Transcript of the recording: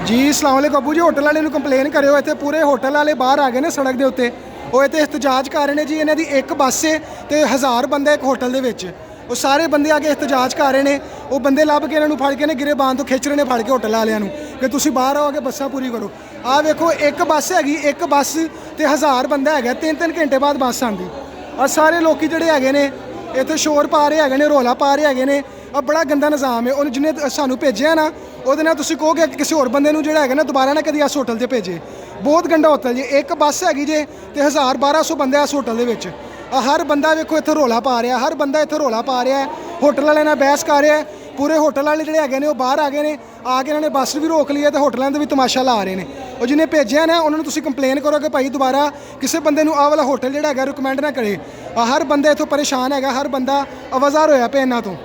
जी अस्सलाम वालेकुम अबू जी, होटल वाले कंप्लेन करो। इतने पूरे होटल वाले बाहर आ गए ने सड़क के उत्ते, वो इतने एहतजाज कर रहे हैं जी। इन्हों की एक बस है तो 1000 बंदा एक होटल के, वो सारे बंदे आके एहतजाज कर रहे हैं। वो बंदे लभ के इन्होंने फड़ के ने गिरेबान तो खिंच रहे हैं, फड़ के होटल वालों कि तुम बाहर आओ, के बसा पूरी करो। आ वेखो एक बस हैगी, एक बस तो 1000 बंदा है, 3-3 घंटे बाद बस आती। और सारे लोग जोड़े है इतने शोर पा रहे हैं, रौला पा रहे हैं। अब बड़ा गंदा निज़ाम है। उन्हें जिन्हें सानू भेजा ना वो तुम कहोगे कि किसी होर बंदे जो है ना दोबारा ना कभी इस होटल से भेजे। बहुत गंदा होटल जी। एक बस हैगी जे तो 1000-1200 बंदे इस होटल के। हर बंदा वेखो इतने रौला पा रहा, हर बंदा इतने रौला पा रहा है, होटल वाले नाल बहस कर रहा है। पूरे होटल वाले जोड़े है वो बाहर आ गए हैं, आके इन्होंने बस भी रोक ली है तो होटलों का भी तमाशा ला रहे हैं। और जिन्हें भेजा ना उन्होंने तुम कंप्लेन करो कि भाई दोबारा किसी बंदे आ वाला होटल जोड़ा है रिकमेंड ना करे। हर बंदा इतों परेशान है, हर बंदा आवाज़ार होया पे इन्हों तो।